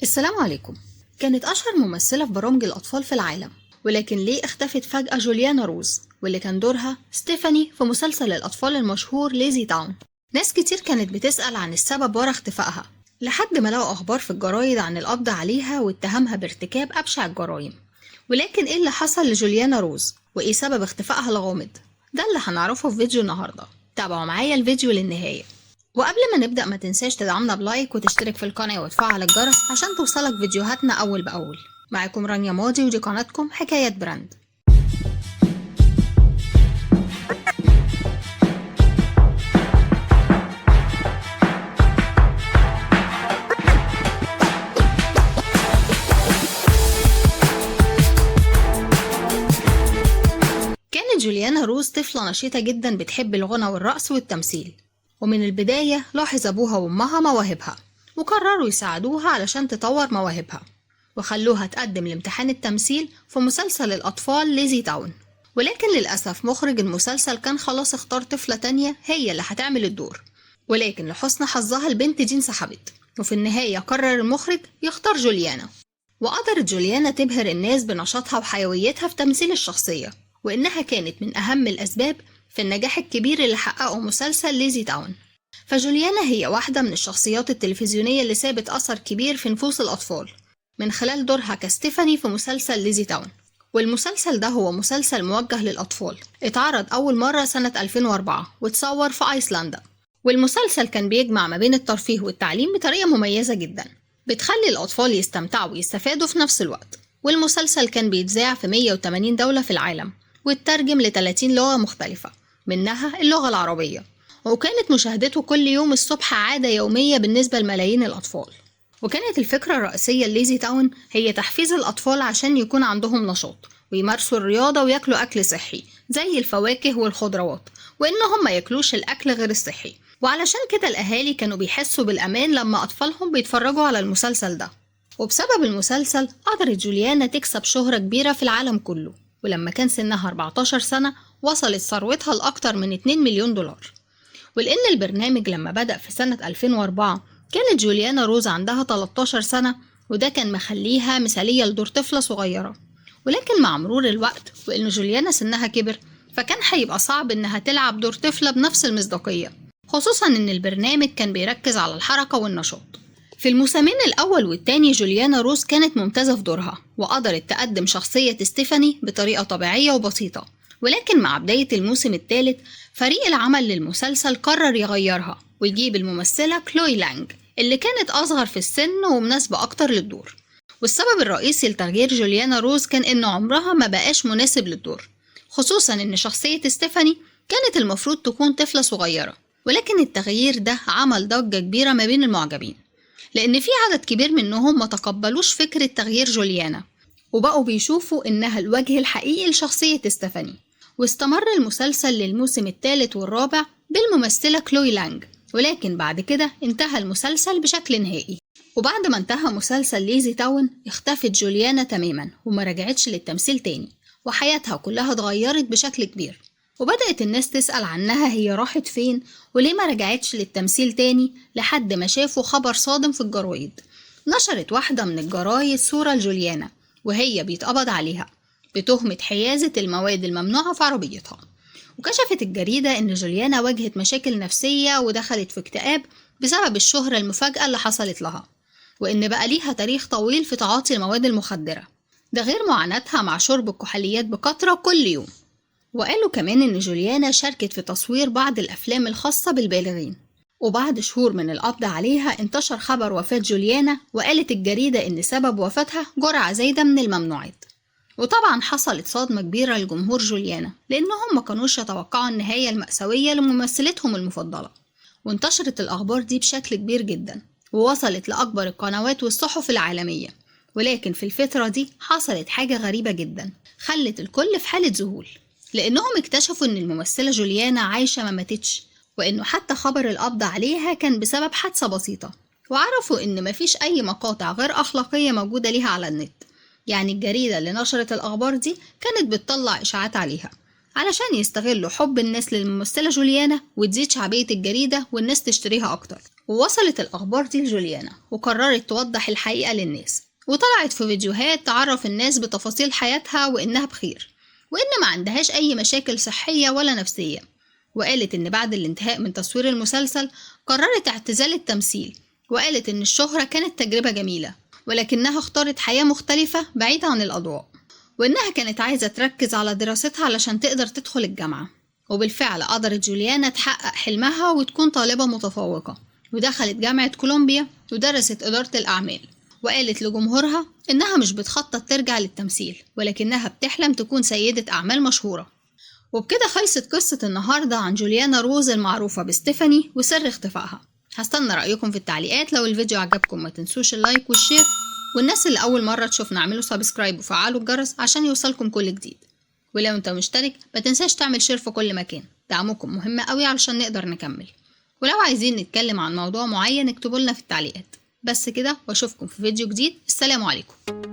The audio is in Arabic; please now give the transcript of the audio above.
السلام عليكم. كانت أشهر ممثلة في برامج الأطفال في العالم، ولكن ليه اختفت فجأة جوليانا روز واللي كان دورها ستيفاني في مسلسل الأطفال المشهور ليزي تاون؟ ناس كتير كانت بتسأل عن السبب ورا اختفائها، لحد ما لقوا أخبار في الجرايد عن القبض عليها واتهامها بارتكاب أبشع الجرائم. ولكن إيه اللي حصل لجوليانا روز؟ وإيه سبب اختفائها الغامض؟ ده اللي هنعرفه في فيديو النهاردة. تابعوا معايا الفيديو للنهاية. وقبل ما نبدأ ما تنساش تدعمنا بلايك وتشترك في القناة وتفعل الجرس عشان توصلك فيديوهاتنا أول بأول. معاكم رانيا ماضي ودي قناتكم حكايات براند. كانت جوليانا روز طفلة نشيطة جدا بتحب الغنى والرقص والتمثيل، ومن البداية لاحظ أبوها وأمها مواهبها وقرروا يساعدوها علشان تطور مواهبها، وخلوها تقدم لامتحان التمثيل في مسلسل الأطفال ليزي تاون. ولكن للأسف مخرج المسلسل كان خلاص اختار طفلة تانية هي اللي هتعمل الدور، ولكن لحسن حظها البنت دي انسحبت، وفي النهاية قرر المخرج يختار جوليانا. وقدرت جوليانا تبهر الناس بنشاطها وحيويتها في تمثيل الشخصية، وإنها كانت من أهم الأسباب في النجاح الكبير اللي حققه مسلسل ليزي تاون. فجوليانا هي واحدة من الشخصيات التلفزيونية اللي سابت أثر كبير في نفوس الأطفال من خلال دورها كستيفاني في مسلسل ليزي تاون. والمسلسل ده هو مسلسل موجه للأطفال، اتعرض أول مرة سنة 2004 واتصور في أيسلندا. والمسلسل كان بيجمع ما بين الترفيه والتعليم بطريقة مميزة جدا، بتخلي الأطفال يستمتعوا ويستفادوا في نفس الوقت. والمسلسل كان بيتذاع في 180 دولة في العالم واترجم ل 30 لغة مختلفة منها اللغة العربية، وكانت مشاهدته كل يوم الصبح عادة يومية بالنسبة لملايين الأطفال. وكانت الفكرة الرئيسية لليزي تاون هي تحفيز الأطفال عشان يكون عندهم نشاط ويمارسوا الرياضة وياكلوا أكل صحي زي الفواكه والخضروات، وإنهم ما ياكلوش الأكل غير الصحي. وعلشان كده الأهالي كانوا بيحسوا بالأمان لما أطفالهم بيتفرجوا على المسلسل ده. وبسبب المسلسل قدرت جوليانا تكسب شهرة كبيرة في العالم كله، ولما كان سنها 14 سنة وصلت ثروتها لأكتر من 2 مليون دولار. ولأن البرنامج لما بدأ في سنة 2004 كانت جوليانا روز عندها 13 سنة، وده كان مخليها مثالية لدور طفلة صغيرة. ولكن مع مرور الوقت وإن جوليانا سنها كبر فكان هيبقى صعب إنها تلعب دور طفلة بنفس المصداقية، خصوصا إن البرنامج كان بيركز على الحركة والنشاط. في الموسمين الأول والتاني جوليانا روز كانت ممتازة في دورها وقدرت تقدم شخصية ستيفاني بطريقة طبيعية وبسيطة. ولكن مع بداية الموسم الثالث فريق العمل للمسلسل قرر يغيرها ويجيب الممثلة كلوي لانج اللي كانت أصغر في السن ومناسبة أكتر للدور. والسبب الرئيسي لتغيير جوليانا روز كان إن عمرها ما بقاش مناسب للدور، خصوصا إن شخصية ستيفاني كانت المفروض تكون طفلة صغيرة. ولكن التغيير ده عمل ضجة كبيرة ما بين المعجبين، لأن في عدد كبير منهم ما تقبلوش فكرة تغيير جوليانا وبقوا بيشوفوا إنها الوجه الحقيقي لشخصية ستيفاني. واستمر المسلسل للموسم الثالث والرابع بالممثلة كلوي لانج، ولكن بعد كده انتهى المسلسل بشكل نهائي. وبعد ما انتهى مسلسل ليزي تاون اختفت جوليانا تماما وما رجعتش للتمثيل تاني، وحياتها كلها اتغيرت بشكل كبير. وبدأت الناس تسأل عنها هي راحت فين وليه ما رجعتش للتمثيل تاني، لحد ما شافوا خبر صادم في الجرايد. نشرت واحدة من الجرايد صورة لجوليانا وهي بيتقبض عليها بتهمة حيازة المواد الممنوعة في عربيتها. وكشفت الجريدة إن جوليانا واجهت مشاكل نفسية ودخلت في اكتئاب بسبب الشهرة المفاجئة اللي حصلت لها، وإن بقى ليها تاريخ طويل في تعاطي المواد المخدرة، ده غير معاناتها مع شرب الكحوليات بكثرة كل يوم. وقالوا كمان إن جوليانا شاركت في تصوير بعض الأفلام الخاصة بالبالغين. وبعد شهور من القبض عليها انتشر خبر وفاة جوليانا، وقالت الجريدة إن سبب وفاتها جرعة زايدة من الممنوعات. وطبعا حصلت صدمة كبيرة لجمهور جوليانا لأنهم ما كانوش يتوقعوا النهاية المأساوية لممثلتهم المفضلة. وانتشرت الأخبار دي بشكل كبير جدا ووصلت لأكبر القنوات والصحف العالمية. ولكن في الفترة دي حصلت حاجة غريبة جدا خلت الكل في حالة ذهول، لأنهم اكتشفوا إن الممثلة جوليانا عايشة ما ماتتش، وإنه حتى خبر القبض عليها كان بسبب حادثة بسيطة. وعرفوا إن مفيش أي مقاطع غير أخلاقية موجودة ليها على النت، يعني الجريدة اللي نشرت الأخبار دي كانت بتطلع إشاعات عليها علشان يستغلوا حب الناس للممثلة جوليانا وتزيد شعبية الجريدة والناس تشتريها أكتر. ووصلت الأخبار دي لجوليانا وقررت توضح الحقيقة للناس، وطلعت في فيديوهات تعرف الناس بتفاصيل حياتها وإنها بخير وإن ما عندهاش أي مشاكل صحية ولا نفسية. وقالت إن بعد الانتهاء من تصوير المسلسل قررت اعتزال التمثيل، وقالت إن الشهرة كانت تجربة جميلة ولكنها اختارت حياة مختلفة بعيدة عن الأضواء، وإنها كانت عايزة تركز على دراستها علشان تقدر تدخل الجامعة. وبالفعل قدرت جوليانا تحقق حلمها وتكون طالبة متفوقة، ودخلت جامعة كولومبيا ودرست إدارة الأعمال. وقالت لجمهورها إنها مش بتخطط ترجع للتمثيل ولكنها بتحلم تكون سيدة أعمال مشهورة. وبكده خلصت قصة النهاردة عن جوليانا روز المعروفة بستيفاني وسر اختفائها. هستنى رأيكم في التعليقات. لو الفيديو عجبكم ما تنسوش اللايك والشير، والناس اللي أول مرة تشوفنا اعملوا سبسكرايب وفعلوا الجرس عشان يوصلكم كل جديد. ولو انت مشترك ما تنساش تعمل شير في كل مكان، دعمكم مهم قوي علشان نقدر نكمل. ولو عايزين نتكلم عن موضوع معين اكتبوا لنا في التعليقات. بس كده واشوفكم في فيديو جديد. السلام عليكم.